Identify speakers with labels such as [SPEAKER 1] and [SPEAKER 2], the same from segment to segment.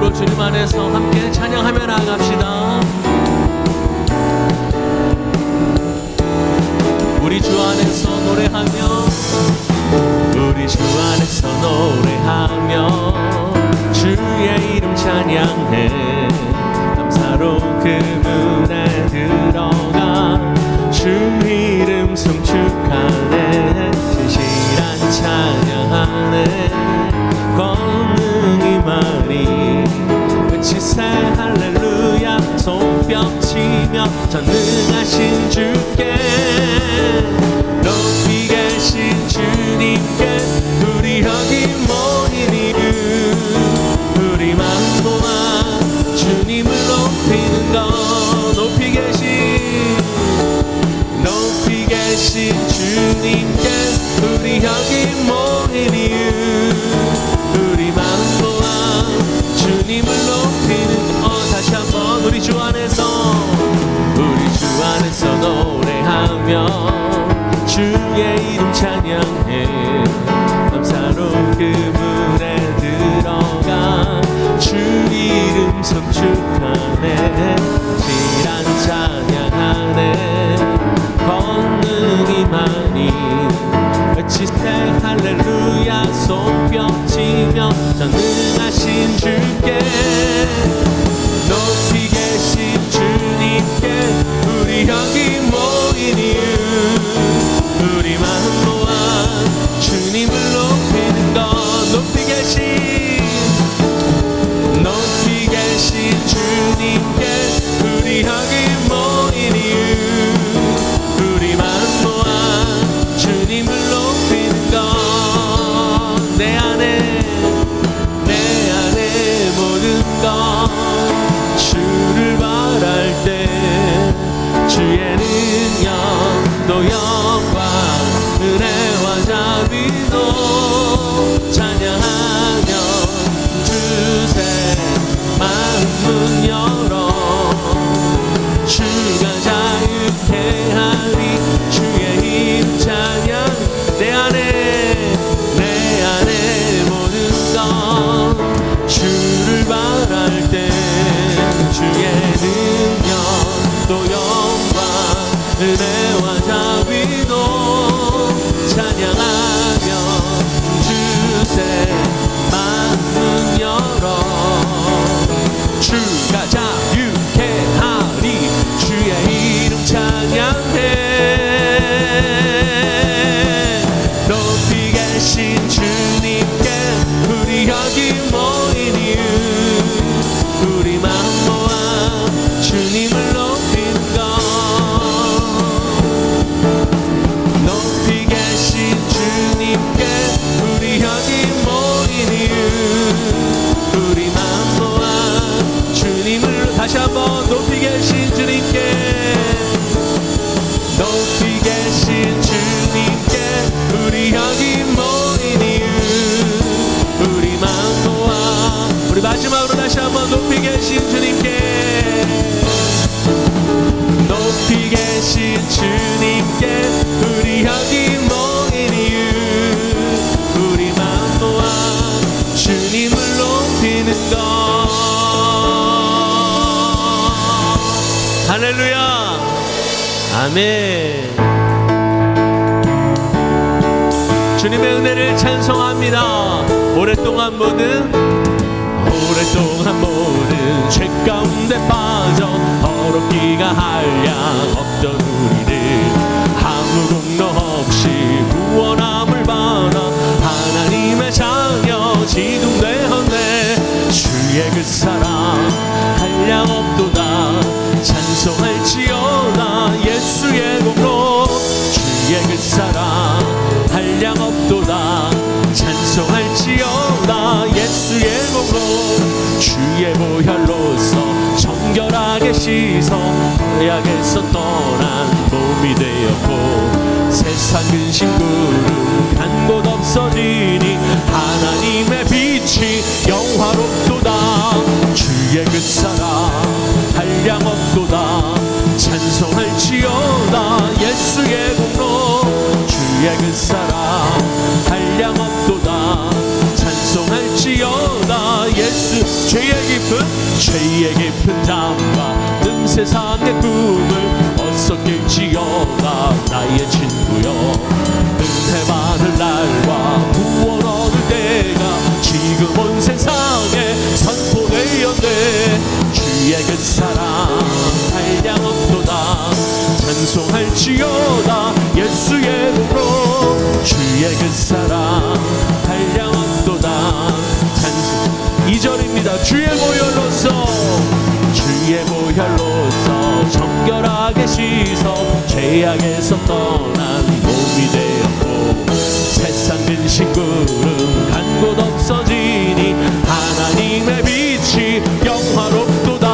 [SPEAKER 1] 오늘도 주님 안에서 함께 찬양하며 나아갑시다. 우리 주 안에서 노래하며, 우리 주 안에서 노래하며 주의 이름 찬양해. 감사로 그분에 들어가 주 이름 송축하네. 진실한 찬양하네. 권능이 많이 외치세 할렐루야. 손뼉치며 전능하신 주께, 높이 계신 주님께 우리 여기 모인 이유, 우리 마음 모아 주님을 높이는 것. 높이 계신 주님께 우리 여기 모인 이유, 우리 마음 모아 주님을 높이는 것. 다시 한번 우리 주 안에서 노래하며 주의 이름 찬양해. 감사로 그분에 들어가 주 이름 송축하네. 진실한 찬양하네. 권능이 많이 외치세 할렐루야. 손뼉치며 전능하신 주께, 높이 계신 주님께 우리 여기 모인 이유, 우리 마음 모아 주님을 높이는 것. 높이 계신 주님께 우리 여기 모인 이유, 우리 마음 모아 주님을 높이는 것. 내 안에 모든 것 주를 바랄 때 주의 능력 또 영광 은혜와 자비도 찬양하며 주세 마음 열어 주가 자유케 하리. 주의 이름 찬양. 내 안에 모든 것 주를 바랄 때 주의 능력 또 영광 은혜와 자비도 찬양하며 주세 마음 열어 주가 자유케 하리. 주의 이름 찬양해. 높이 계신 주님께 우리 여기 모인 이유, 우리 마음 모아 주님을 높이는 것. 높이 계신 주님께 우리 여기 모인 이유, 우리 마음 모아 주님을. 다시 한번 높이 계신 주님께, 높이 계신 주님께 우리 여기 모인 이유, 우리 마음 모아. 우리 마지막으로 다시 한번 높이 계신 주님께, 높이 계신 주님께 우리 여기 모인 이유, 우리 마음 모아 주님을 높이는 것. 할렐루야. 아멘. 주님의 은혜를 찬송합니다. 오랫동안 모든 죄 가운데 빠져 더럽기가 한량 없던 우리를 아무 공로 없이 구원함을 받아 하나님의 자녀 지금되었네. 주의 그 사랑 한량 없도다. 찬송할지어다 예수의 공로. 주의 그 사랑 한량 없도다. 찬송할지어다 예수의 공로. 주의 보혈로서 정결하게 씻어 죄악에서 떠난 몸이 되었고, 세상 근심 구름 간 곳 없어지니 하나님의 빛이 영화롭도다. 주의 그 사랑 한량 없도다. 찬송할지어다 예수의 공로. 주의 그 사랑 한량 없도다. 찬송할지어다 예수. 죄의 깊은 잠과 세상의 꿈을 어서 깰지어다 나의 친구여. 은혜 받을 날과 구원 얻을 때가 지금 온 세상에 선포되었네. 주의 그 사랑 한량없도다 찬송할지어다 예수의 이름으로. 주의 그 사랑 한량없도다 찬송. 2절입니다. 주의 보혈로서 정결하게 씻어 죄악에서 떠난 몸이 되었고 세상 근심 구름 간 곳 없어지니 하나님의 빛이 영화롭도다.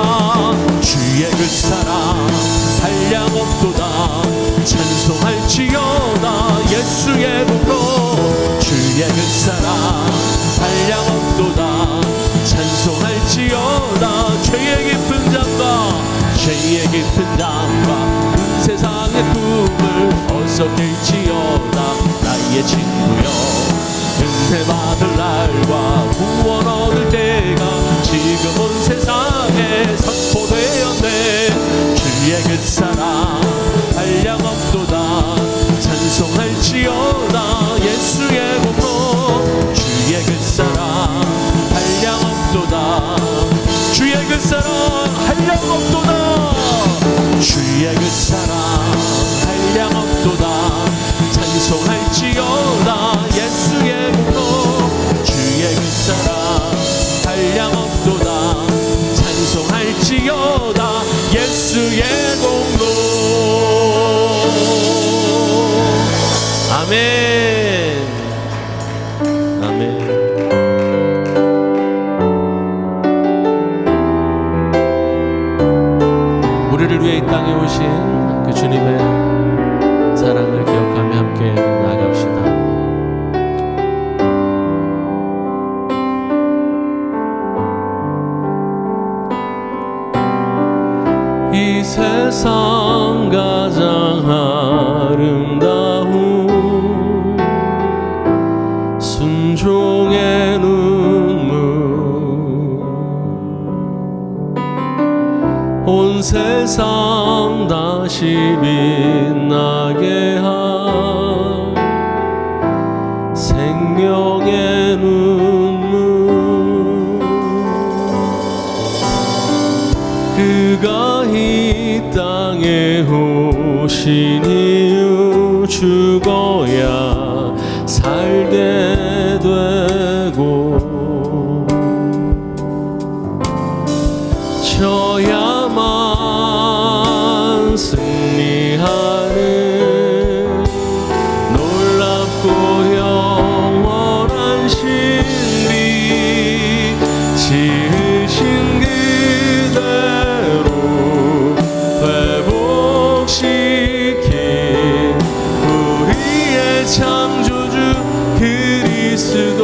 [SPEAKER 1] 주의 그 사랑 한량없도다 찬송할지어다 예수의 이름으로. 주의 그 사랑 한량없도다 찬송할지어다. 죄의 깊은 잠과 세상의 꿈을 어서 깰지어다 나의 친구여. 은혜 받을 날과 구원 얻을 때가 지금 온 세상에 선포되었네. 주의 그 사랑 한량없도다 찬송할지어다 예수의 이름으로. 주의 그 사랑 한량없도다 주의 그 사랑 한량없도다. 주의 그 사랑 한량없도다 찬송할지어다 예수의 이름으로. 주의 그 사랑 한량없도다 찬송할지어다 예수의 공로. 아멘 아멘. 우리를 위해 이 땅에 오신 그 주님의 사랑을 기억하며 함께 나아갑시다. 이 세상 가장 아름다운 순종의 눈물 온 세상 다시 빛나게 한 생명의 눈물. 그가 이 땅에 오신 이유 죽어야 살게 되고 져야만 승리하는 놀랍고 영원한 신비. 지으신 그대로 회복시킨 우리의 창조주 그리스도.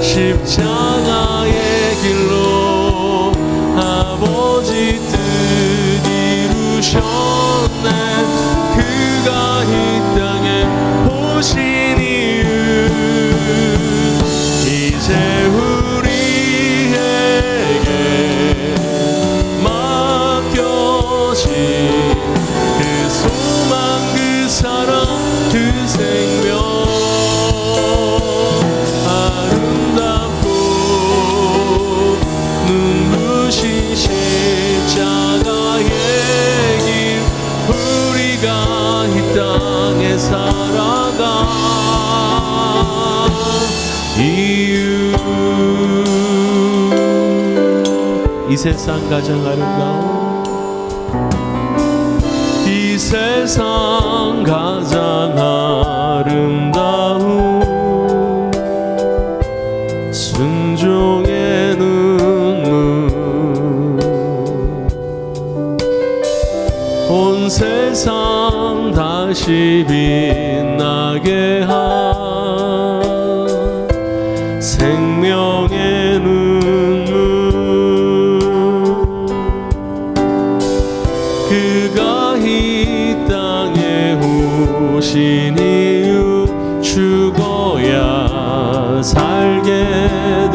[SPEAKER 1] 십자가의 길로 아버지 뜻 이루셨네. 그가 이 땅에 오신 이유 이제 우리에게 맡겨진 그 소망 그 사랑 그 생명. 살아가 이유. 이 세상 가장 아름다운 이 세상 가장 아름다운 순종의 눈물. 온 세상 다시 빛나게 한 생명의 눈물. 그가 이 땅에 오신 이유 죽어야 살게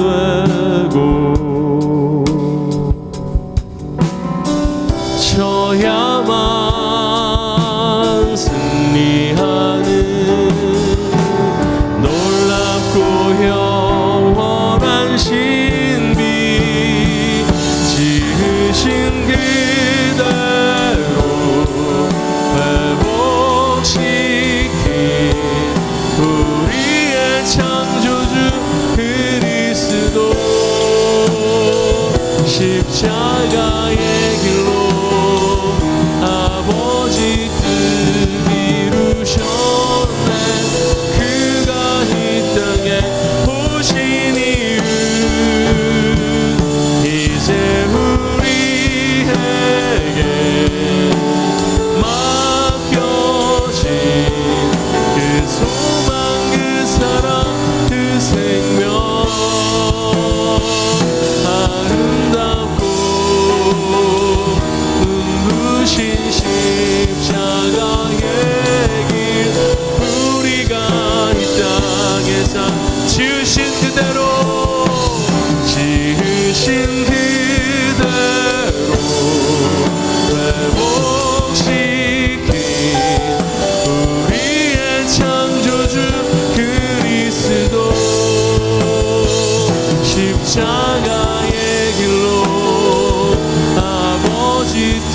[SPEAKER 1] 십자가의 길로 아버지 뜻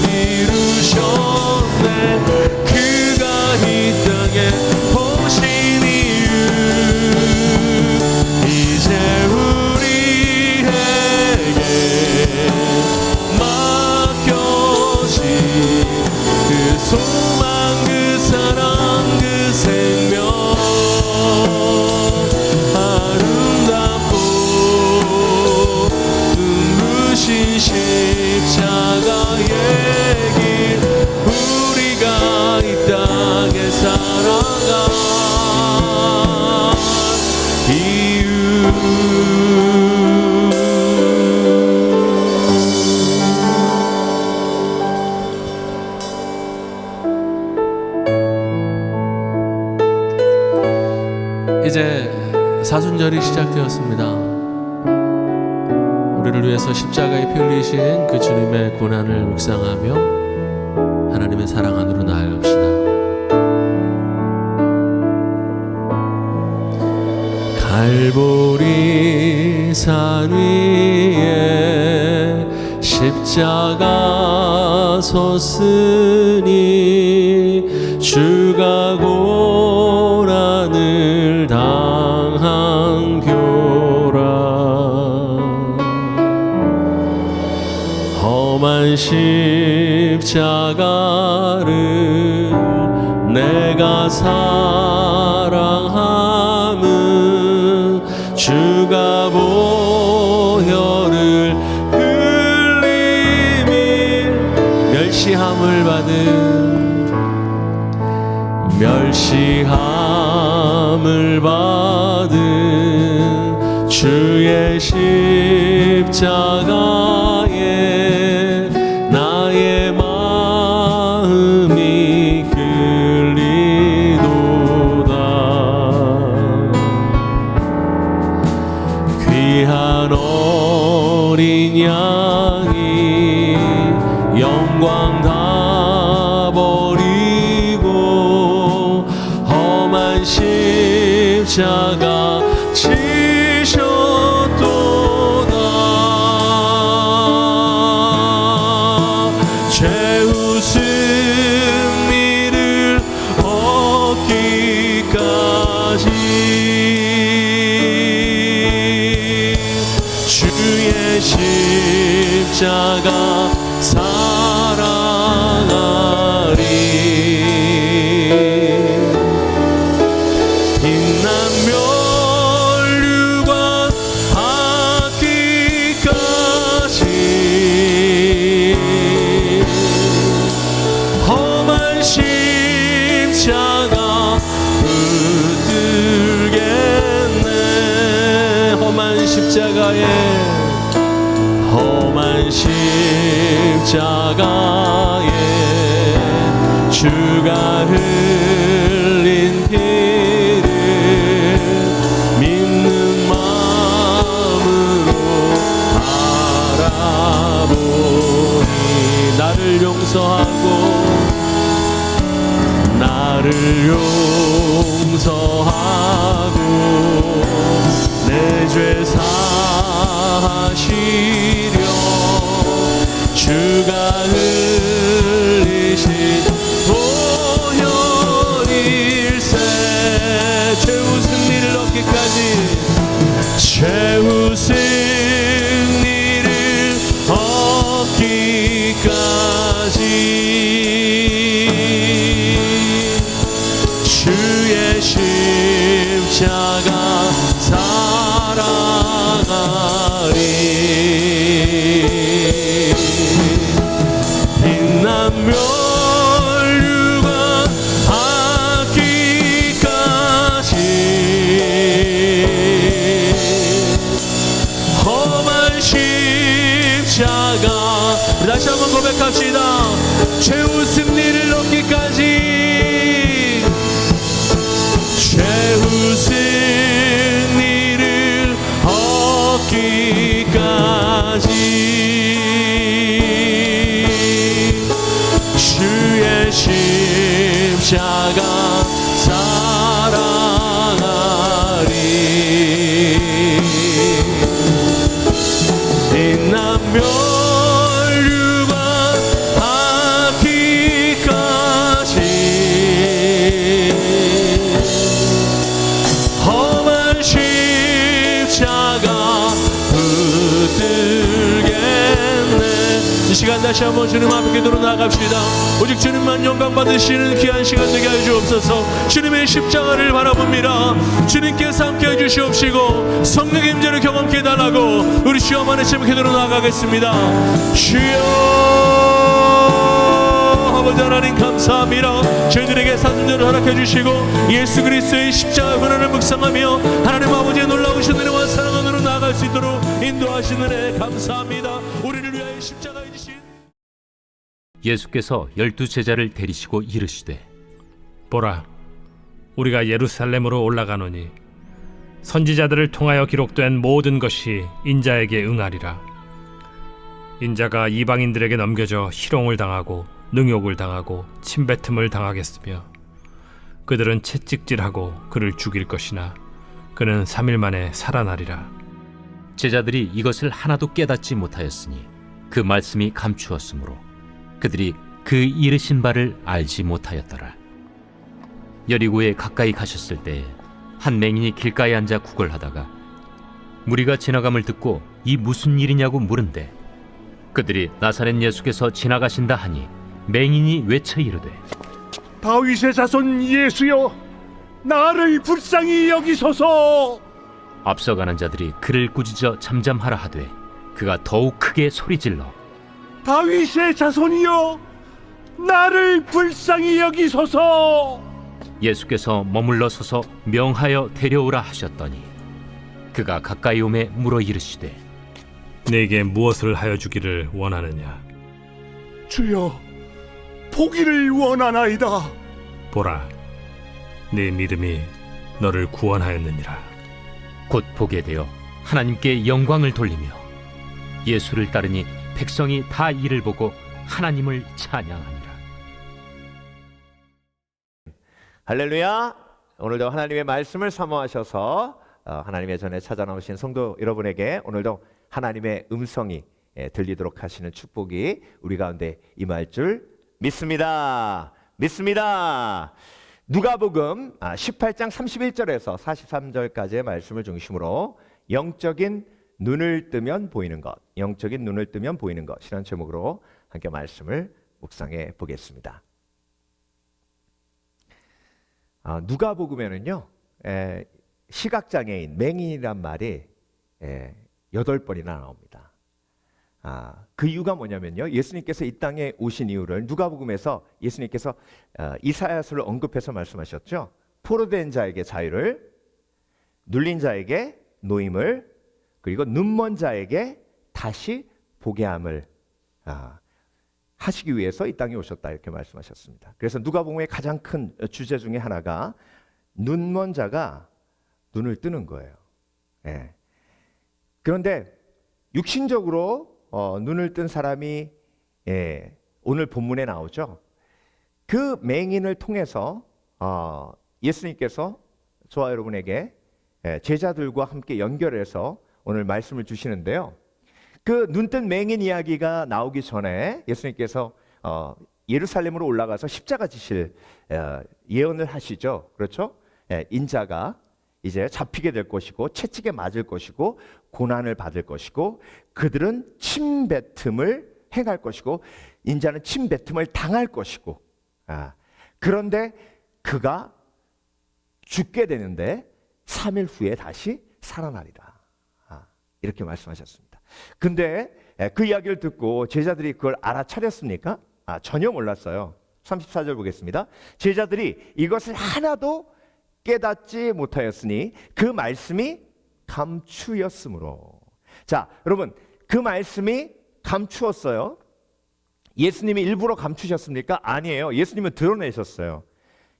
[SPEAKER 1] 이루셨네. 그가 이 땅에 오신 이유 이제 우리에게 맡겨진 그 소망 그 사랑 그 생명 아름답고 눈부신 십자가의 길 우리가 이 땅에 살아갈 이유 이제 사순절이 시작되었습니다. 우리를 위해서 십자가에 피 흘리신 그 주님의 고난을 묵상하며 하나님의 사랑 안으로 나아갑시다. 갈보리 산 위에 십자가 섰으니 주가 고난을 당한 교라. 험한 십자가를 내가 사랑함은 주가 보혈을 흘림이 멸시함을 받은 주의 십자가에 나의 마음이 끌리도다. 귀한 어린 양이 영광 다 버리고 험한 십자가 지셨도다. 최후 승리를 얻기까지 주의 십자가 사랑하리. 빛난 멸류관 받기까지 험한 십자가 붙들겠네. 험한 십자가에 주가 흘린 피를 믿는 마음으로 바라보니 나를 용서하고 내 죄 사하시려 주가 흘리신 보혈일세. 최후 승리를 얻기까지 최후 승리를 얻기까지 주의 십자가 사랑하리. 빛난 멸류관 받기까지 험한 십자가 다시 한번 고백합시다. 최후 승리를 얻기까지 최후 승리를 얻기까지 주의 십자가 사랑하리. 십자가 붙들겠네. 이 시간 다시 한번 주님 앞에 기도로 나갑시다. 오직 주님만 영광 받으시는 귀한 시간 되게 하여 주옵소서. 주님의 십자가를 바라봅니다. 주님께서 함께 해주시옵시고 성령의 임재를 경험케 해달라고 우리 주여만의 참 기도로 나가겠습니다. 주여 아버지 하나님 감사합니다. 저희들에게 사순절을 허락해 주시고 예수 그리스도의 십자가 고난을 묵상하며 하나님 아버지의 놀라우신 은혜와 사랑으로 나아갈 수 있도록 인도하시는 은혜 감사합니다. 우리를 위하여 십자가에 지신
[SPEAKER 2] 예수께서 12제자를 데리시고 이르시되
[SPEAKER 3] 보라, 우리가 예루살렘으로 올라가노니 선지자들을 통하여 기록된 모든 것이 인자에게 응하리라. 인자가 이방인들에게 넘겨져 희롱을 당하고 능욕을 당하고 침뱉음을 당하겠으며 그들은 채찍질하고 그를 죽일 것이나 그는 3일 만에 살아나리라.
[SPEAKER 2] 제자들이 이것을 하나도 깨닫지 못하였으니 그 말씀이 감추었으므로 그들이 그 이르신 바를 알지 못하였더라. 여리고에 가까이 가셨을 때에 한 맹인이 길가에 앉아 구걸하다가 무리가 지나감을 듣고 이 무슨 일이냐고 물은데 그들이 나사렛 예수께서 지나가신다 하니 맹인이 외쳐 이르되
[SPEAKER 4] 다윗의 자손 예수여, 나를 불쌍히 여기소서.
[SPEAKER 2] 앞서가는 자들이 그를 꾸짖어 잠잠하라 하되 그가 더욱 크게 소리질러
[SPEAKER 4] 다윗의 자손이여, 나를 불쌍히 여기소서.
[SPEAKER 2] 예수께서 머물러 서서 명하여 데려오라 하셨더니 그가 가까이 오매 물어 이르시되
[SPEAKER 3] 네게 무엇을 하여 주기를 원하느냐?
[SPEAKER 4] 주여, 보기를 원하나이다.
[SPEAKER 3] 보라, 네 믿음이 너를 구원하였느니라.
[SPEAKER 2] 곧 보게 되어 하나님께 영광을 돌리며 예수를 따르니 백성이 다 이를 보고 하나님을 찬양하니라.
[SPEAKER 5] 할렐루야. 오늘도 하나님의 말씀을 사모하셔서 하나님의 전에 찾아 나오신 성도 여러분에게 오늘도 하나님의 음성이 들리도록 하시는 축복이 우리 가운데 임할 줄 믿습니다. 누가복음 18장 31절에서 43절까지의 말씀을 중심으로 영적인 눈을 뜨면 보이는 것, 영적인 눈을 뜨면 보이는 것이라는 제목으로 함께 말씀을 묵상해 보겠습니다. 누가복음에는요, 시각장애인, 맹인이란 말이 8번이나 나옵니다. 그 이유가 뭐냐면요, 예수님께서 이 땅에 오신 이유를 누가복음에서 예수님께서 이사야서를 언급해서 말씀하셨죠. 포로된 자에게 자유를, 눌린 자에게 노임을, 그리고 눈먼 자에게 다시 보게 함을 하시기 위해서 이 땅에 오셨다, 이렇게 말씀하셨습니다. 그래서 누가복음의 가장 큰 주제 중에 하나가 눈먼 자가 눈을 뜨는 거예요. 그런데 육신적으로 눈을 뜬 사람이 오늘 본문에 나오죠. 그 맹인을 통해서 예수님께서 저와 여러분에게 제자들과 함께 연결해서 오늘 말씀을 주시는데요. 그 눈뜬 맹인 이야기가 나오기 전에 예수님께서 예루살렘으로 올라가서 십자가 지실 예언을 하시죠. 그렇죠? 인자가 이제 잡히게 될 것이고 채찍에 맞을 것이고 고난을 받을 것이고 그들은 침뱉음을 행할 것이고 인자는 침뱉음을 당할 것이고 그런데 그가 죽게 되는데 3일 후에 다시 살아나리라, 이렇게 말씀하셨습니다. 근데 그 이야기를 듣고 제자들이 그걸 알아차렸습니까? 전혀 몰랐어요. 34절 보겠습니다. 제자들이 이것을 하나도 깨닫지 못하였으니 그 말씀이 감추였으므로. 자, 여러분, 그 말씀이 감추었어요. 예수님이 일부러 감추셨습니까? 아니에요. 예수님은 드러내셨어요.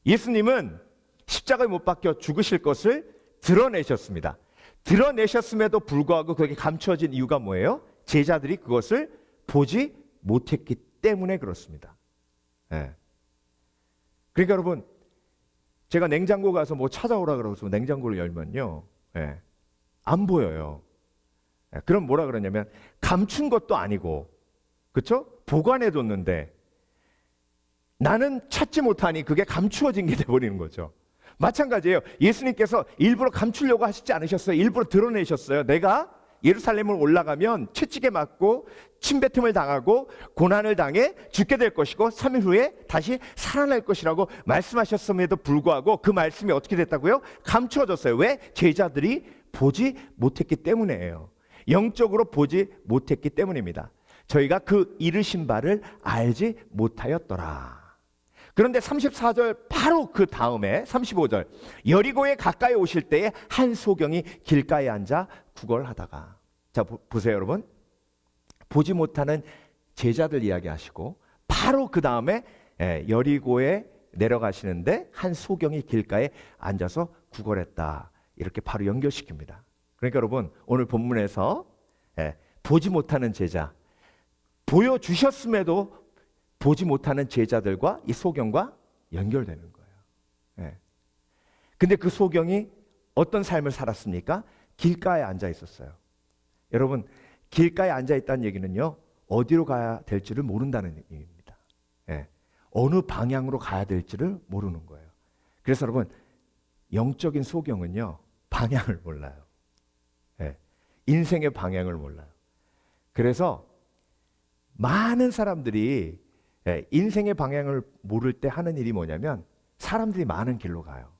[SPEAKER 5] 예수님은 십자가에 못 박혀 죽으실 것을 드러내셨습니다. 드러내셨음에도 불구하고 그게 감추어진 이유가 뭐예요? 제자들이 그것을 보지 못했기 때문에 그렇습니다. 그러니까 여러분, 제가 냉장고 가서 뭐 찾아오라 그러고 냉장고를 열면요, 안 보여요. 그럼 뭐라 그러냐면 감춘 것도 아니고, 그렇죠? 보관해뒀는데 나는 찾지 못하니 그게 감추어진 게 돼버리는 거죠. 마찬가지예요. 예수님께서 일부러 감추려고 하시지 않으셨어요. 일부러 드러내셨어요. 내가 예루살렘을 올라가면 채찍에 맞고 침뱉음을 당하고 고난을 당해 죽게 될 것이고 3일 후에 다시 살아날 것이라고 말씀하셨음에도 불구하고 그 말씀이 어떻게 됐다고요? 감추어졌어요. 왜? 제자들이 보지 못했기 때문이에요. 영적으로 보지 못했기 때문입니다. 저희가 그 이르신 바를 알지 못하였더라. 그런데 34절 바로 그 다음에 35절 여리고에 가까이 오실 때에 한 소경이 길가에 앉아 구걸하다가, 자 보세요 여러분, 보지 못하는 제자들 이야기하시고 바로 그 다음에 여리고에 내려가시는데 한 소경이 길가에 앉아서 구걸했다, 이렇게 바로 연결시킵니다. 그러니까 여러분 오늘 본문에서 보지 못하는 제자, 보여주셨음에도 보지 못하는 제자들과 이 소경과 연결되는 거예요. 근데 그 소경이 어떤 삶을 살았습니까? 길가에 앉아 있었어요. 여러분, 길가에 앉아 있다는 얘기는요, 어디로 가야 될지를 모른다는 얘기입니다. 어느 방향으로 가야 될지를 모르는 거예요. 그래서 여러분, 영적인 소경은요, 방향을 몰라요. 인생의 방향을 몰라요. 그래서 많은 사람들이 인생의 방향을 모를 때 하는 일이 뭐냐면 사람들이 많은 길로 가요.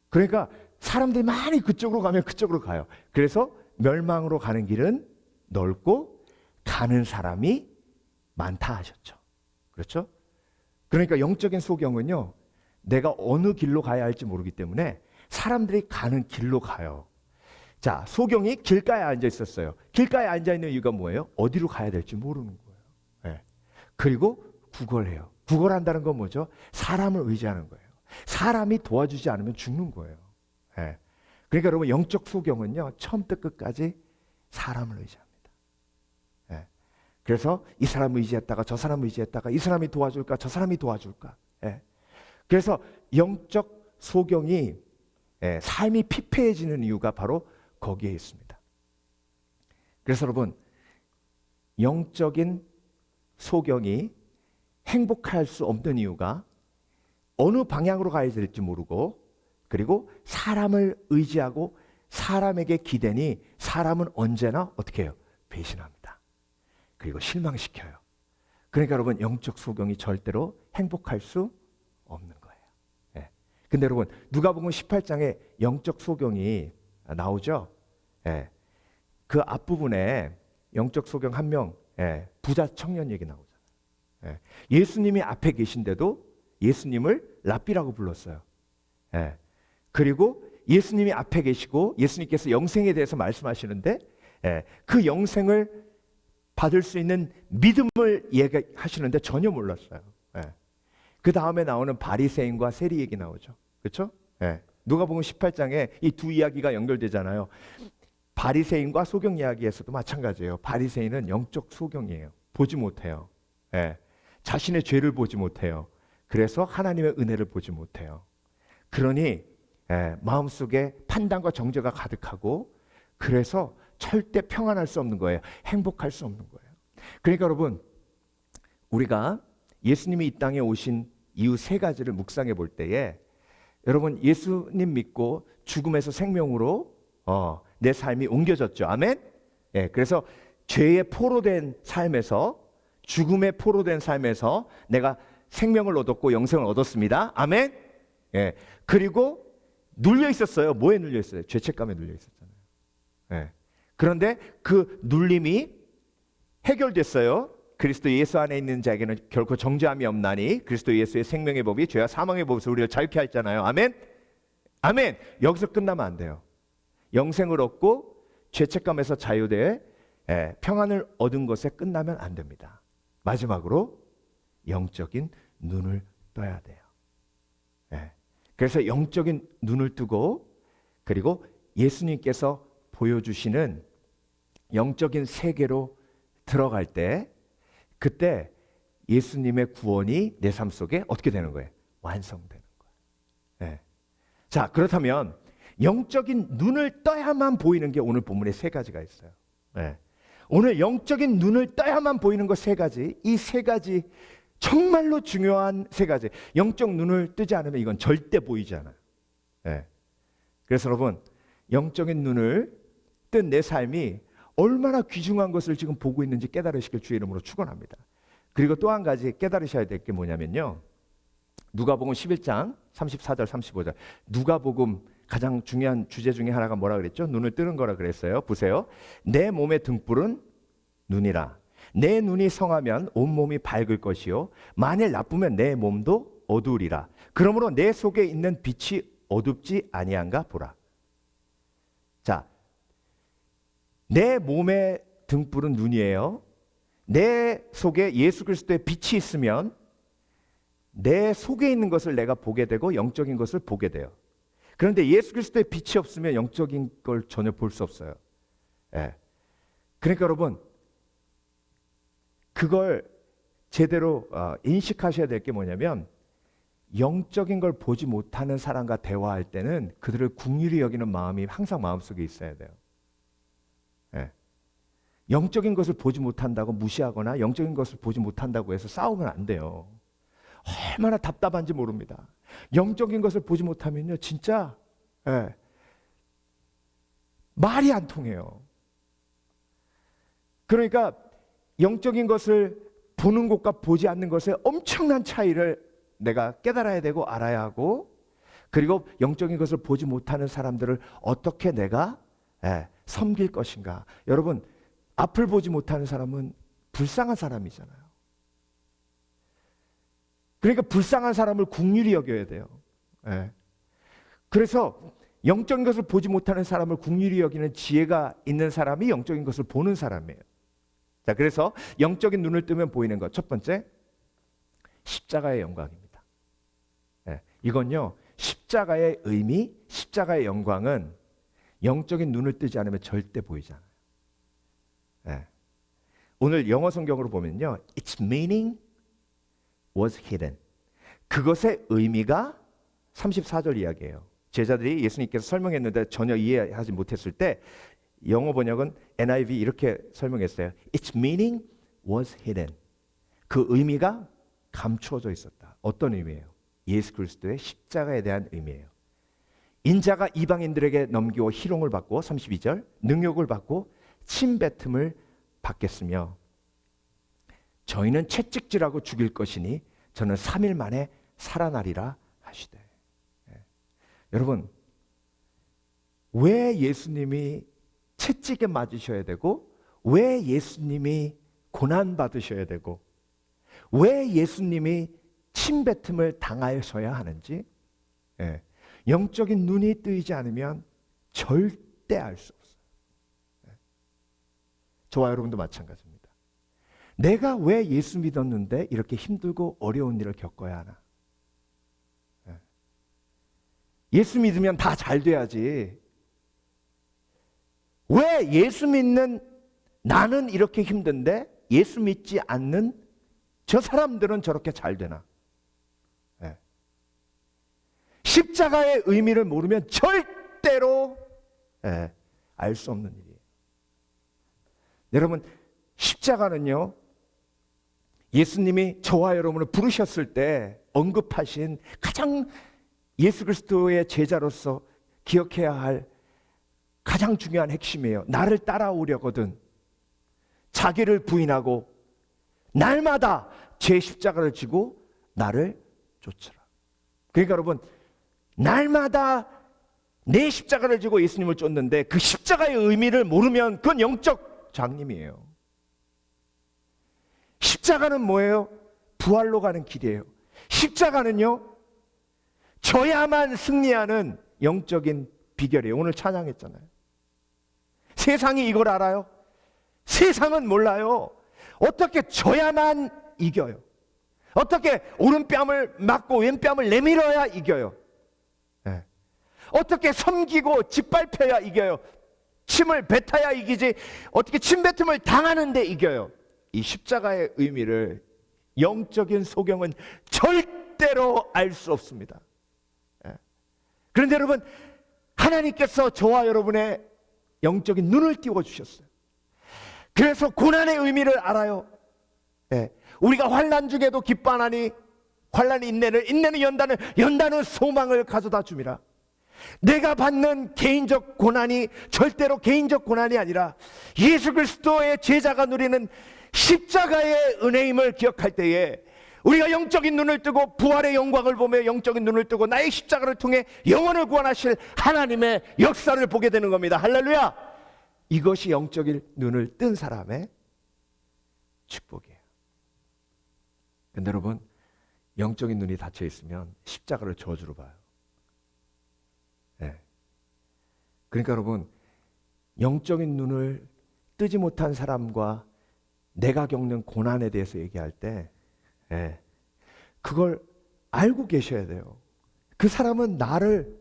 [SPEAKER 5] 그러니까 사람들이 많이 그쪽으로 가면 그쪽으로 가요. 그래서 멸망으로 가는 길은 넓고 가는 사람이 많다 하셨죠. 그렇죠? 그러니까 영적인 소경은요, 내가 어느 길로 가야 할지 모르기 때문에 사람들이 가는 길로 가요. 자, 소경이 길가에 앉아 있었어요. 길가에 앉아 있는 이유가 뭐예요? 어디로 가야 될지 모르는 거예요. 그리고 구걸해요. 구걸한다는 건 뭐죠? 사람을 의지하는 거예요. 사람이 도와주지 않으면 죽는 거예요. 그러니까 여러분, 영적 소경은요, 처음부터 끝까지 사람을 의지합니다. 그래서 이 사람을 의지했다가 저 사람을 의지했다가 이 사람이 도와줄까 저 사람이 도와줄까. 그래서 영적 소경이 삶이 피폐해지는 이유가 바로 거기에 있습니다. 그래서 여러분, 영적인 소경이 행복할 수 없는 이유가 어느 방향으로 가야 될지 모르고, 그리고 사람을 의지하고 사람에게 기대니 사람은 언제나 어떻게 해요? 배신합니다. 그리고 실망시켜요. 그러니까 여러분, 영적 소경이 절대로 행복할 수 없는 거예요. 근데 여러분, 누가복음 18장에 영적 소경이 나오죠. 그 앞부분에 영적 소경 한 명, 부자 청년 얘기 나오잖아요. 예수님이 앞에 계신데도 예수님을 랍비라고 불렀어요. 그리고 예수님이 앞에 계시고 예수님께서 영생에 대해서 말씀하시는데 그 영생을 받을 수 있는 믿음을 얘기하시는데 전혀 몰랐어요. 그 다음에 나오는 바리새인과 세리 얘기 나오죠. 그렇죠? 누가복음 18장에 이 두 이야기가 연결되잖아요. 바리새인과 소경 이야기에서도 마찬가지예요. 바리새인은 영적 소경이에요. 보지 못해요. 자신의 죄를 보지 못해요. 그래서 하나님의 은혜를 보지 못해요. 그러니 마음속에 판단과 정죄가 가득하고, 그래서 절대 평안할 수 없는 거예요. 행복할 수 없는 거예요. 그러니까 여러분, 우리가 예수님이 이 땅에 오신 이유 세 가지를 묵상해 볼 때에, 여러분, 예수님 믿고 죽음에서 생명으로 내 삶이 옮겨졌죠. 아멘? 그래서 죄의 포로된 삶에서, 죽음의 포로된 삶에서 내가 생명을 얻었고 영생을 얻었습니다. 아멘? 그리고 눌려 있었어요. 뭐에 눌려 있어요? 죄책감에 눌려 있었잖아요. 그런데 그 눌림이 해결됐어요. 그리스도 예수 안에 있는 자에게는 결코 정죄함이 없나니 그리스도 예수의 생명의 법이 죄와 사망의 법에서 우리를 자유케 하였잖아요. 아멘? 아멘! 여기서 끝나면 안 돼요. 영생을 얻고 죄책감에서 자유되어 평안을 얻은 것에 끝나면 안 됩니다. 마지막으로 영적인 눈을 떠야 돼요. 그래서 영적인 눈을 뜨고, 그리고 예수님께서 보여주시는 영적인 세계로 들어갈 때, 그때 예수님의 구원이 내 삶 속에 어떻게 되는 거예요? 완성되는 거예요. 자, 그렇다면 영적인 눈을 떠야만 보이는 게 오늘 본문에 세 가지가 있어요. 오늘 영적인 눈을 떠야만 보이는 것 세 가지, 이 세 가지 정말로 중요한 세 가지. 영적 눈을 뜨지 않으면 이건 절대 보이지 않아요. 예. 그래서 여러분, 영적인 눈을 뜬 내 삶이 얼마나 귀중한 것을 지금 보고 있는지 깨달으시길 주의 이름으로 축원합니다. 그리고 또 한 가지 깨달으셔야 될 게 뭐냐면요, 누가복음 11장 34절 35절. 누가복음 가장 중요한 주제 중에 하나가 뭐라 그랬죠? 눈을 뜨는 거라 그랬어요. 보세요. 내 몸의 등불은 눈이라. 내 눈이 성하면 온몸이 밝을 것이요 만일 나쁘면 내 몸도 어두우리라. 그러므로 내 속에 있는 빛이 어둡지 아니한가 보라. 자, 내 몸의 등불은 눈이에요. 내 속에 예수 그리스도의 빛이 있으면 내 속에 있는 것을 내가 보게 되고 영적인 것을 보게 돼요. 그런데 예수 그리스도의 빛이 없으면 영적인 걸 전혀 볼 수 없어요. 예. 그러니까 여러분, 그걸 제대로 인식하셔야 될 게 뭐냐면, 영적인 걸 보지 못하는 사람과 대화할 때는 그들을 긍휼히 여기는 마음이 항상 마음속에 있어야 돼요. 예. 영적인 것을 보지 못한다고 무시하거나 영적인 것을 보지 못한다고 해서 싸우면 안 돼요. 얼마나 답답한지 모릅니다. 영적인 것을 보지 못하면요, 진짜 말이 안 통해요. 그러니까 영적인 것을 보는 것과 보지 않는 것의 엄청난 차이를 내가 깨달아야 되고 알아야 하고, 그리고 영적인 것을 보지 못하는 사람들을 어떻게 내가 섬길 것인가. 여러분, 앞을 보지 못하는 사람은 불쌍한 사람이잖아요. 그러니까 불쌍한 사람을 긍휼히 여겨야 돼요. 그래서 영적인 것을 보지 못하는 사람을 긍휼히 여기는 지혜가 있는 사람이 영적인 것을 보는 사람이에요. 자, 그래서 영적인 눈을 뜨면 보이는 것, 첫 번째, 십자가의 영광입니다. 이건요, 십자가의 의미, 십자가의 영광은 영적인 눈을 뜨지 않으면 절대 보이지 않아요. 오늘 영어 성경으로 보면요, its meaning was hidden. 그것의 의미가 34절 이야기예요. 제자들이 예수님께서 설명했는데 전혀 이해하지 못했을 때 영어 번역은 NIV 이렇게 설명했어요. Its meaning was hidden. 그 의미가 감추어져 있었다. 어떤 의미예요? 예수 그리스도의 십자가에 대한 의미예요. 인자가 이방인들에게 넘기고 희롱을 받고 32절 능욕을 받고 침뱉음을 받겠으며 저희는 채찍질하고 죽일 것이니 저는 3일 만에 살아나리라 하시되. 여러분, 왜 예수님이 채찍에 맞으셔야 되고, 왜 예수님이 고난 받으셔야 되고, 왜 예수님이 침뱉음을 당하셔야 하는지 영적인 눈이 뜨이지 않으면 절대 알 수 없어요. 저와 여러분도 마찬가지입니다. 내가 왜 예수 믿었는데 이렇게 힘들고 어려운 일을 겪어야 하나? 예수 믿으면 다 잘 돼야지. 왜 예수 믿는 나는 이렇게 힘든데 예수 믿지 않는 저 사람들은 저렇게 잘 되나? 십자가의 의미를 모르면 절대로 알 수 없는 일이에요. 여러분, 십자가는요, 예수님이 저와 여러분을 부르셨을 때 언급하신 가장 예수 그리스도의 제자로서 기억해야 할 가장 중요한 핵심이에요. 나를 따라오려거든 자기를 부인하고 날마다 제 십자가를 지고 나를 쫓으라. 그러니까 여러분, 날마다 내 십자가를 지고 예수님을 쫓는데 그 십자가의 의미를 모르면 그건 영적 장님이에요. 십자가는 뭐예요? 부활로 가는 길이에요. 십자가는요, 져야만 승리하는 영적인 비결이에요. 오늘 찬양했잖아요. 세상이 이걸 알아요? 세상은 몰라요. 어떻게 져야만 이겨요. 어떻게 오른뺨을 맞고 왼뺨을 내밀어야 이겨요. 어떻게 섬기고 짓밟혀야 이겨요. 침을 뱉어야 이기지 어떻게 침뱉음을 당하는데 이겨요. 이 십자가의 의미를 영적인 소경은 절대로 알 수 없습니다. 그런데 여러분, 하나님께서 저와 여러분의 영적인 눈을 띄워주셨어요. 그래서 고난의 의미를 알아요. 우리가 환난 중에도 기뻐하나니 환난이 인내를, 인내는 연단을, 연단은 소망을 가져다 줌이라. 내가 받는 개인적 고난이 절대로 개인적 고난이 아니라 예수 그리스도의 제자가 누리는 십자가의 은혜임을 기억할 때에 우리가 영적인 눈을 뜨고 부활의 영광을 보며 영적인 눈을 뜨고 나의 십자가를 통해 영혼을 구원하실 하나님의 역사를 보게 되는 겁니다. 할렐루야! 이것이 영적인 눈을 뜬 사람의 축복이에요. 근데 여러분, 영적인 눈이 닫혀 있으면 십자가를 저주로 봐요. 네. 그러니까 여러분, 영적인 눈을 뜨지 못한 사람과 내가 겪는 고난에 대해서 얘기할 때 그걸 알고 계셔야 돼요. 그 사람은 나를,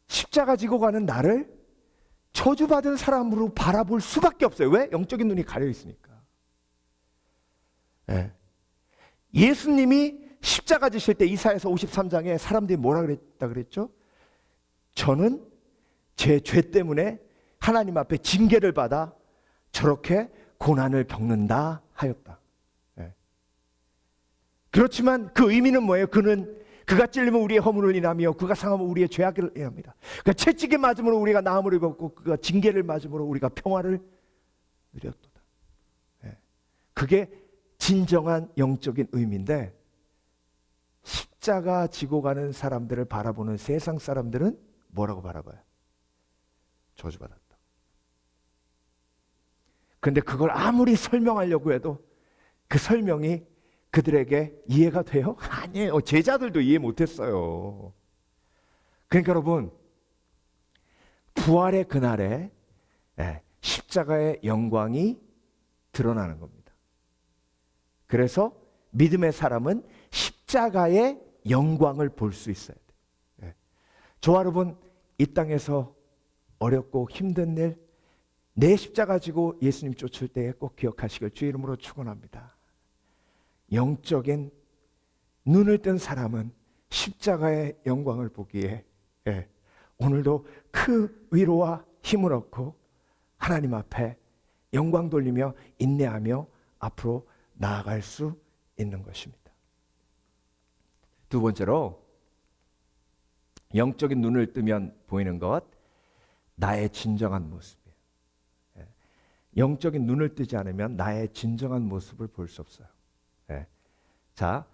[SPEAKER 5] 십자가 지고 가는 나를 저주받은 사람으로 바라볼 수밖에 없어요. 왜? 영적인 눈이 가려 있으니까. 예수님이 십자가 지실 때 이사야서 53장에 사람들이 뭐라 그랬다 그랬죠? 저는 제 죄 때문에 하나님 앞에 징계를 받아 저렇게 고난을 겪는다 하였다. 그렇지만 그 의미는 뭐예요? 그가 찔리면 우리의 허물을 인하며 그가 상하면 우리의 죄악을 인합니다. 그가 채찍에 맞음으로 우리가 나음을 입었고 그가 징계를 맞음으로 우리가 평화를 누렸도다. 그게 진정한 영적인 의미인데, 십자가 지고 가는 사람들을 바라보는 세상 사람들은 뭐라고 바라봐요? 저주받았다. 그런데 그걸 아무리 설명하려고 해도 그 설명이 그들에게 이해가 돼요? 아니에요. 제자들도 이해 못했어요. 그러니까 여러분, 부활의 그날에 십자가의 영광이 드러나는 겁니다. 그래서 믿음의 사람은 십자가의 영광을 볼 수 있어야 돼요. 저와 여러분, 이 땅에서 어렵고 힘든 일, 내 십자가 지고 예수님 쫓을 때에 꼭 기억하시길 주의 이름으로 축원합니다. 영적인 눈을 뜬 사람은 십자가의 영광을 보기에 오늘도 그 위로와 힘을 얻고 하나님 앞에 영광 돌리며 인내하며 앞으로 나아갈 수 있는 것입니다. 두 번째로, 영적인 눈을 뜨면 보이는 것, 나의 진정한 모습이에요. 영적인 눈을 뜨지 않으면 나의 진정한 모습을 볼 수 없어요. 자,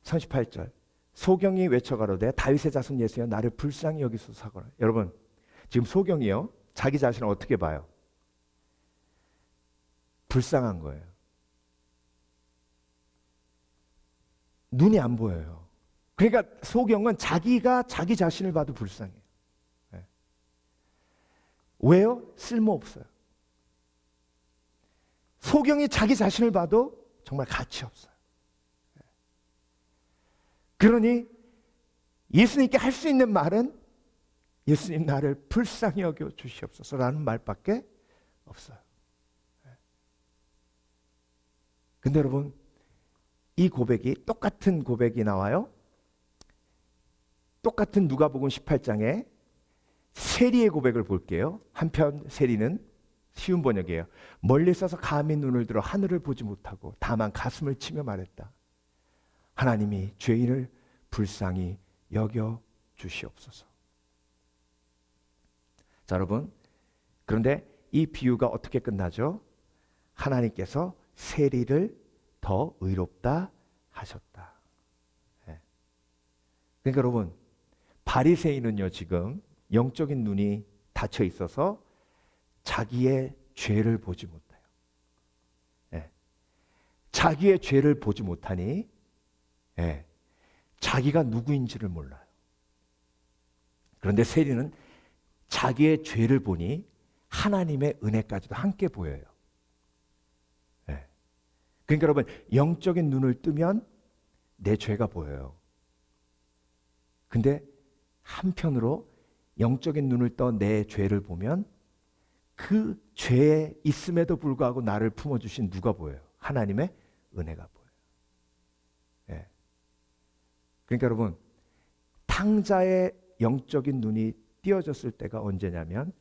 [SPEAKER 5] 38절. 소경이 외쳐가로되 다윗의 자손 예수여 나를 불쌍히 여기소서 하거라. 여러분, 지금 소경이요, 자기 자신을 어떻게 봐요? 불쌍한 거예요. 눈이 안 보여요. 그러니까 소경은 자기가 자기 자신을 봐도 불쌍해요. 왜요? 쓸모없어요. 소경이 자기 자신을 봐도 정말 가치 없어요. 그러니 예수님께 할 수 있는 말은 예수님 나를 불쌍히 여겨 주시옵소서라는 말밖에 없어요. 근데 여러분, 이 고백이, 똑같은 고백이 나와요. 똑같은 누가복음 18장에 세리의 고백을 볼게요. 한편 세리는 쉬운 번역이에요. 멀리 서서 감히 눈을 들어 하늘을 보지 못하고 다만 가슴을 치며 말했다. 하나님이 죄인을 불쌍히 여겨 주시옵소서. 자, 여러분, 그런데 이 비유가 어떻게 끝나죠? 하나님께서 세리를 더 의롭다 하셨다. 그러니까 여러분, 바리새인은요, 지금 영적인 눈이 닫혀 있어서 자기의 죄를 보지 못해요. 자기의 죄를 보지 못하니 자기가 누구인지를 몰라요. 그런데 세리는 자기의 죄를 보니 하나님의 은혜까지도 함께 보여요. 그러니까 여러분, 영적인 눈을 뜨면 내 죄가 보여요. 근데 한편으로 영적인 눈을 떠 내 죄를 보면 그 죄에 있음에도 불구하고 나를 품어주신 누가 보여요? 하나님의 은혜가 보여요. 그러니까 여러분, 탕자의 영적인 눈이 띄어졌을 때가 언제냐면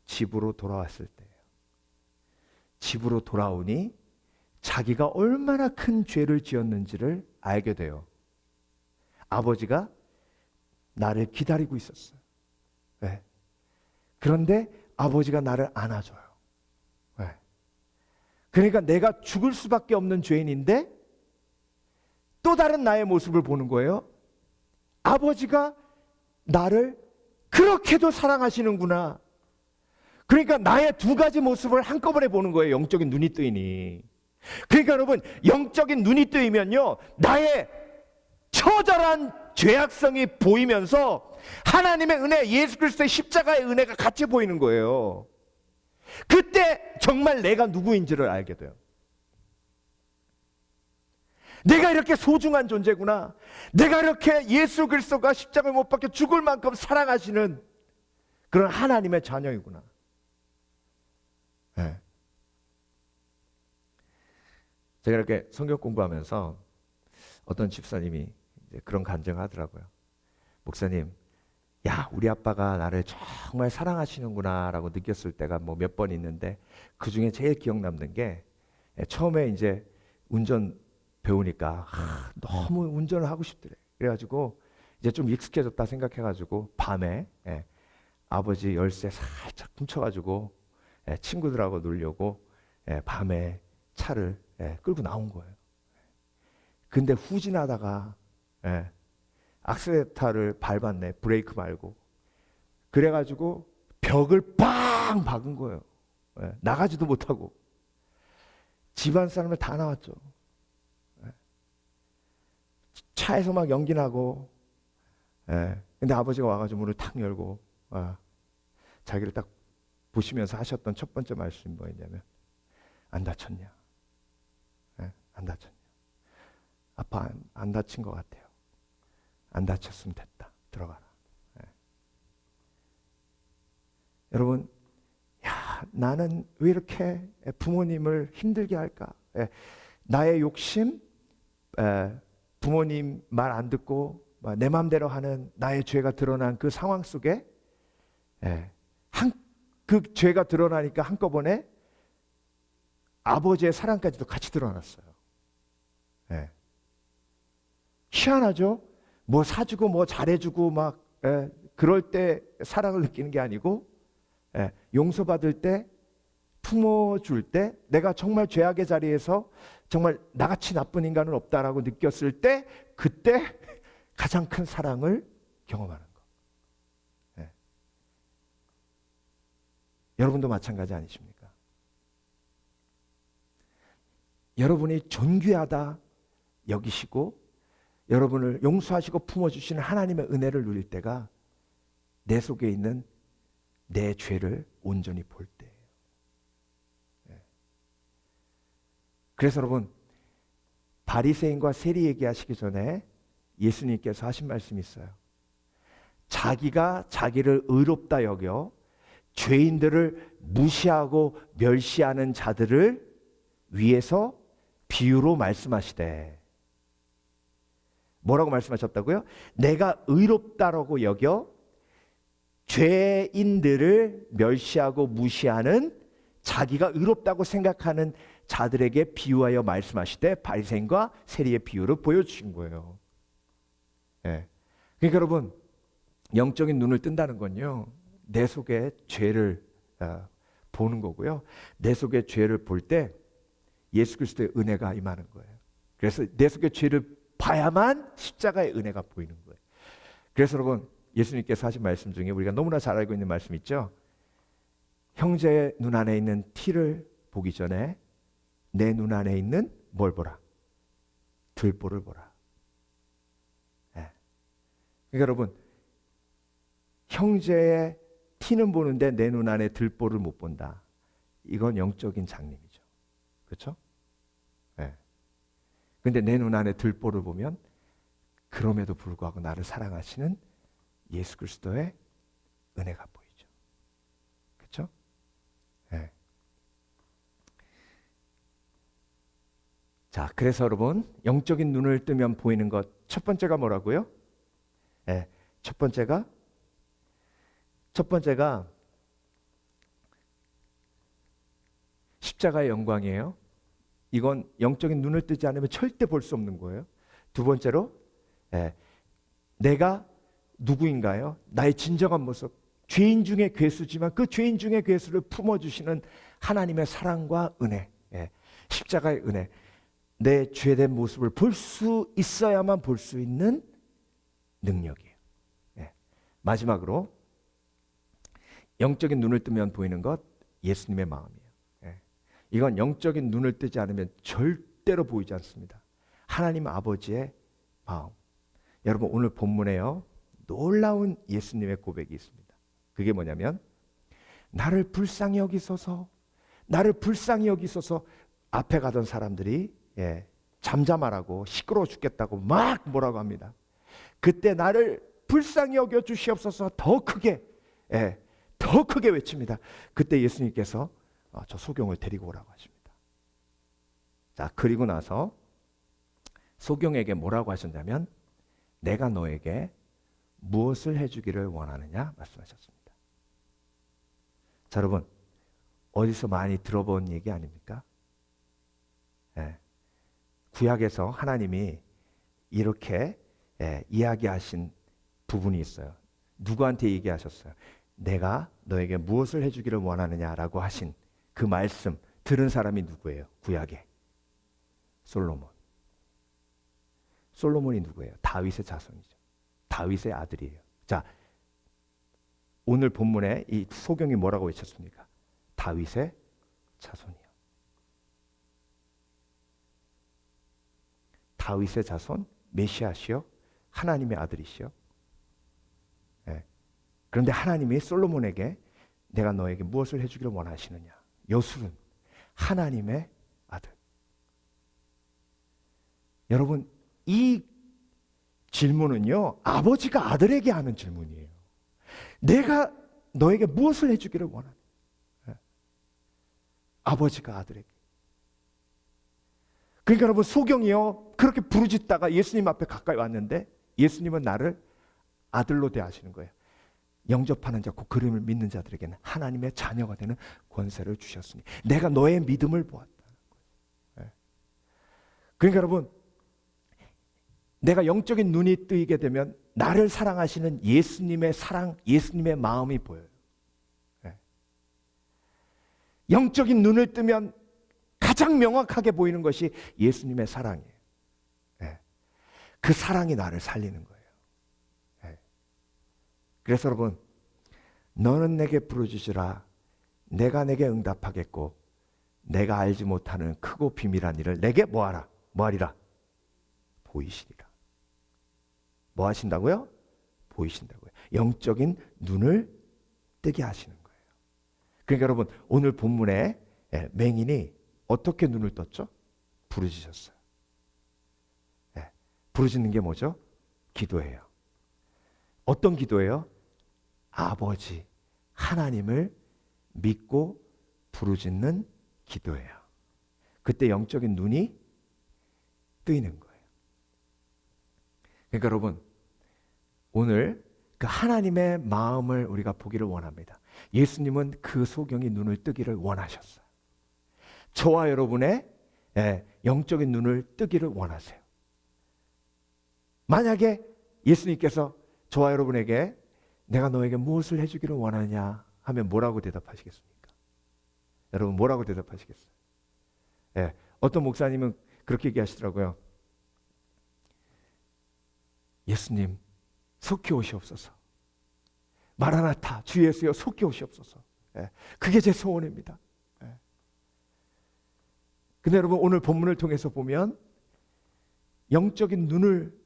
[SPEAKER 5] 집으로 돌아왔을 때예요. 집으로 돌아오니 자기가 얼마나 큰 죄를 지었는지를 알게 돼요. 아버지가 나를 기다리고 있었어요. 네. 그런데 아버지가 나를 안아줘요. 네. 그러니까 내가 죽을 수밖에 없는 죄인인데 또 다른 나의 모습을 보는 거예요. 아버지가 나를 그렇게도 사랑하시는구나. 그러니까 나의 두 가지 모습을 한꺼번에 보는 거예요. 영적인 눈이 뜨이니. 그러니까 여러분, 영적인 눈이 뜨이면요, 나의 처절한 죄악성이 보이면서 하나님의 은혜, 예수 그리스도의 십자가의 은혜가 같이 보이는 거예요. 그때 정말 내가 누구인지를 알게 돼요. 내가 이렇게 소중한 존재구나. 내가 이렇게 예수 그리스도가 십자가에 못 박혀 죽을 만큼 사랑하시는 그런 하나님의 자녀이구나. 네. 제가 이렇게 성경 공부하면서 어떤 집사님이 이제 그런 간증하더라고요. 목사님, 야, 우리 아빠가 나를 정말 사랑하시는구나라고 느꼈을 때가 뭐 몇 번 있는데 그 중에 제일 기억 남는 게 처음에 이제 운전 배우니까 너무 운전을 하고 싶더래. 그래가지고 이제 좀 익숙해졌다 생각해가지고 밤에 아버지 열쇠 살짝 훔쳐가지고 친구들하고 놀려고 밤에 차를 끌고 나온 거예요. 근데 후진하다가 악셀레터를 밟았네. 브레이크 말고. 그래가지고 벽을 빵 박은 거예요. 나가지도 못하고. 집안 사람을 다 나왔죠. 차에서 막 연기 나고. 근데 아버지가 와가지고 문을 탁 열고 자기를 딱 보시면서 하셨던 첫 번째 말씀이 뭐였냐면, 안 다쳤냐? 안 다쳤냐? 아빠 안 다친 것 같아요. 안 다쳤으면 됐다. 들어가라. 여러분, 야, 나는 왜 이렇게 부모님을 힘들게 할까? 나의 욕심, 부모님 말 안 듣고 내 마음대로 하는 나의 죄가 드러난 그 상황 속에 그 죄가 드러나니까 한꺼번에 아버지의 사랑까지도 같이 드러났어요. 희한하죠? 뭐 사주고 뭐 잘해주고 막 그럴 때 사랑을 느끼는 게 아니고 용서받을 때, 품어줄 때, 내가 정말 죄악의 자리에서 정말 나같이 나쁜 인간은 없다라고 느꼈을 때, 그때 가장 큰 사랑을 경험하는 거. 여러분도 마찬가지 아니십니까? 여러분이 존귀하다 여기시고 여러분을 용서하시고 품어주시는 하나님의 은혜를 누릴 때가 내 속에 있는 내 죄를 온전히 볼 때예요. 그래서 여러분, 바리새인과 세리 얘기하시기 전에 예수님께서 하신 말씀이 있어요. 자기가 자기를 의롭다 여겨 죄인들을 무시하고 멸시하는 자들을 위해서 비유로 말씀하시되, 뭐라고 말씀하셨다고요? 내가 의롭다라고 여겨 죄인들을 멸시하고 무시하는, 자기가 의롭다고 생각하는 자들에게 비유하여 말씀하시되 바리새인과 세리의 비유를 보여주신 거예요. 그러니까 여러분, 영적인 눈을 뜬다는 건요, 내 속에 죄를 보는 거고요. 내 속에 죄를 볼 때 예수 그리스도의 은혜가 임하는 거예요. 그래서 내 속에 죄를 봐야만 십자가의 은혜가 보이는 거예요. 그래서 여러분, 예수님께서 하신 말씀 중에 우리가 너무나 잘 알고 있는 말씀 있죠? 형제의 눈 안에 있는 티를 보기 전에 내 눈 안에 있는 뭘 보라? 들보를 보라. 그러니까 여러분, 형제의 티는 보는데 내 눈 안에 들보를 못 본다. 이건 영적인 장님이죠. 그렇죠? 근데 내 눈 안에 들보를 보면 그럼에도 불구하고 나를 사랑하시는 예수 그리스도의 은혜가 보이죠. 그렇죠? 자, 그래서 여러분, 영적인 눈을 뜨면 보이는 것 첫 번째가 뭐라고요? 첫 번째가 십자가의 영광이에요. 이건 영적인 눈을 뜨지 않으면 절대 볼 수 없는 거예요. 두 번째로 내가 누구인가요? 나의 진정한 모습. 죄인 중에 괴수지만 그 죄인 중에 괴수를 품어주시는 하나님의 사랑과 은혜, 십자가의 은혜. 내 죄된 모습을 볼 수 있어야만 볼 수 있는 능력이에요. 마지막으로 영적인 눈을 뜨면 보이는 것, 예수님의 마음이에요. 이건 영적인 눈을 뜨지 않으면 절대로 보이지 않습니다. 하나님 아버지의 마음. 여러분 오늘 본문에요, 놀라운 예수님의 고백이 있습니다. 그게 뭐냐면 나를 불쌍히 여기소서, 나를 불쌍히 여기소서. 앞에 가던 사람들이 잠잠하라고 시끄러워 죽겠다고 막 뭐라고 합니다. 그때 나를 불쌍히 여겨 주시옵소서 더 크게 외칩니다. 그때 예수님께서 저 소경을 데리고 오라고 하십니다. 자, 그리고 나서 소경에게 뭐라고 하셨냐면 내가 너에게 무엇을 해주기를 원하느냐 말씀하셨습니다. 자, 여러분 어디서 많이 들어본 얘기 아닙니까? 구약에서 하나님이 이렇게 이야기하신 부분이 있어요. 누구한테 얘기하셨어요? 내가 너에게 무엇을 해주기를 원하느냐라고 하신 그 말씀 들은 사람이 누구예요? 구약에 솔로몬. 솔로몬이 누구예요? 다윗의 자손이죠. 다윗의 아들이에요. 자, 오늘 본문에 이 소경이 뭐라고 외쳤습니까? 다윗의 자손이요. 다윗의 자손, 메시아시요, 하나님의 아들이시요. 그런데 하나님이 솔로몬에게 내가 너에게 무엇을 해주기를 원하시느냐? 여술은 하나님의 아들. 여러분 이 질문은요, 아버지가 아들에게 하는 질문이에요. 내가 너에게 무엇을 해주기를 원하냐? 아버지가 아들에게. 그러니까 여러분 소경이요 그렇게 부르짖다가 예수님 앞에 가까이 왔는데 예수님은 나를 아들로 대하시는 거예요. 영접하는 자, 그 그림을 믿는 자들에게는 하나님의 자녀가 되는 권세를 주셨으니 내가 너의 믿음을 보았다는 거예요. 그러니까 여러분 내가 영적인 눈이 뜨이게 되면 나를 사랑하시는 예수님의 사랑, 예수님의 마음이 보여요. 영적인 눈을 뜨면 가장 명확하게 보이는 것이 예수님의 사랑이에요. 그 사랑이 나를 살리는 거예요. 그래서 여러분 너는 내게 부르짖으라 내가 내게 응답하겠고 내가 알지 못하는 크고 비밀한 일을 내게 뭐하리라? 보이시리라. 뭐 하신다고요? 보이신다고요. 영적인 눈을 뜨게 하시는 거예요. 그러니까 여러분 오늘 본문에 맹인이 어떻게 눈을 떴죠? 부르짖었어요. 부르짖는 게 뭐죠? 기도예요. 어떤 기도예요? 아버지 하나님을 믿고 부르짖는 기도예요. 그때 영적인 눈이 뜨이는 거예요. 그러니까 여러분 오늘 그 하나님의 마음을 우리가 보기를 원합니다. 예수님은 그 소경이 눈을 뜨기를 원하셨어요. 저와 여러분의 영적인 눈을 뜨기를 원하세요. 만약에 예수님께서 저와 여러분에게 내가 너에게 무엇을 해주기를 원하냐 하면 뭐라고 대답하시겠습니까? 여러분 뭐라고 대답하시겠어요? 어떤 목사님은 그렇게 얘기하시더라고요. 예수님 속히 오시옵소서. 마라나타 주 예수여 속히 오시옵소서. 그게 제 소원입니다. 근데 여러분 오늘 본문을 통해서 보면 영적인 눈을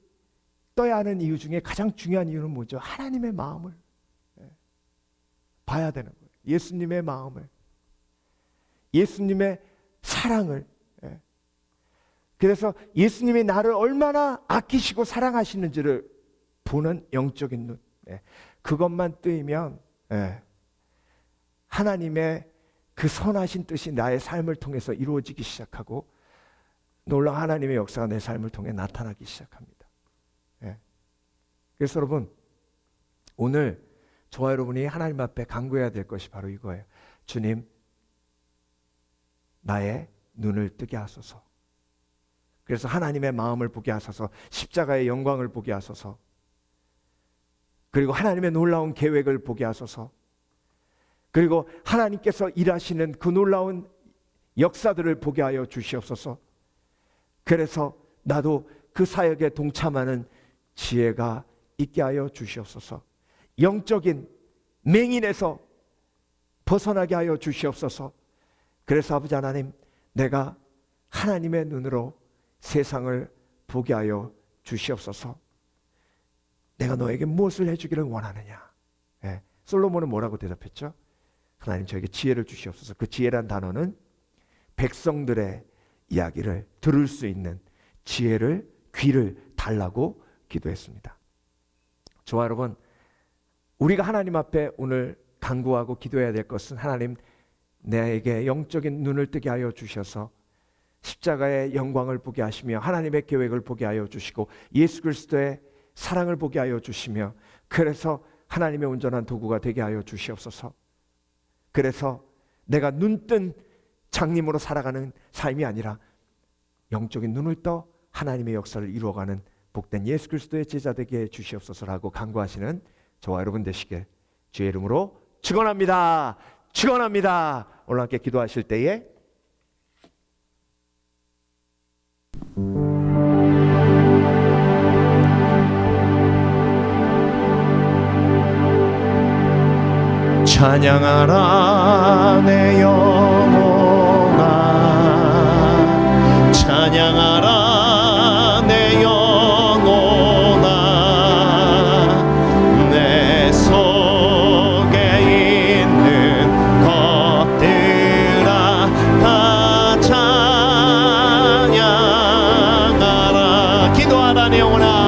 [SPEAKER 5] 떠야 하는 이유 중에 가장 중요한 이유는 뭐죠? 하나님의 마음을 봐야 되는 거예요. 예수님의 마음을, 예수님의 사랑을. 그래서 예수님이 나를 얼마나 아끼시고 사랑하시는지를 보는 영적인 눈. 그것만 뜨이면 하나님의 그 선하신 뜻이 나의 삶을 통해서 이루어지기 시작하고 놀라운 하나님의 역사가 내 삶을 통해 나타나기 시작합니다. 그래서 여러분 오늘 저와 여러분이 하나님 앞에 간구해야 될 것이 바로 이거예요. 주님 나의 눈을 뜨게 하소서. 그래서 하나님의 마음을 보게 하소서. 십자가의 영광을 보게 하소서. 그리고 하나님의 놀라운 계획을 보게 하소서. 그리고 하나님께서 일하시는 그 놀라운 역사들을 보게 하여 주시옵소서. 그래서 나도 그 사역에 동참하는 지혜가 있게 하여 주시옵소서. 영적인 맹인에서 벗어나게 하여 주시옵소서. 그래서 아버지 하나님, 내가 하나님의 눈으로 세상을 보게 하여 주시옵소서. 내가 너에게 무엇을 해주기를 원하느냐? 솔로몬은 뭐라고 대답했죠? 하나님, 저에게 지혜를 주시옵소서. 그 지혜란 단어는 백성들의 이야기를 들을 수 있는 지혜를, 귀를 달라고 기도했습니다. 저와 여러분, 우리가 하나님 앞에 오늘 간구하고 기도해야 될 것은, 하나님, 내게 영적인 눈을 뜨게 하여 주셔서 십자가의 영광을 보게 하시며 하나님의 계획을 보게 하여 주시고 예수 그리스도의 사랑을 보게 하여 주시며, 그래서 하나님의 온전한 도구가 되게 하여 주시옵소서. 그래서 내가 눈뜬 장님으로 살아가는 삶이 아니라 영적인 눈을 떠 하나님의 역사를 이루어가는 복된 예수 그리스도의 제자 되게 해 주시옵소서라고 간구하시는 저와 여러분 되시길 주의 이름으로 축원합니다. 축원합니다. 오늘 함께 기도하실 때에 찬양하라 내 영혼아, 찬양하라 내 영혼아, 내 속에 있는 것들아 다 찬양하라. 기도하라 내 영혼아,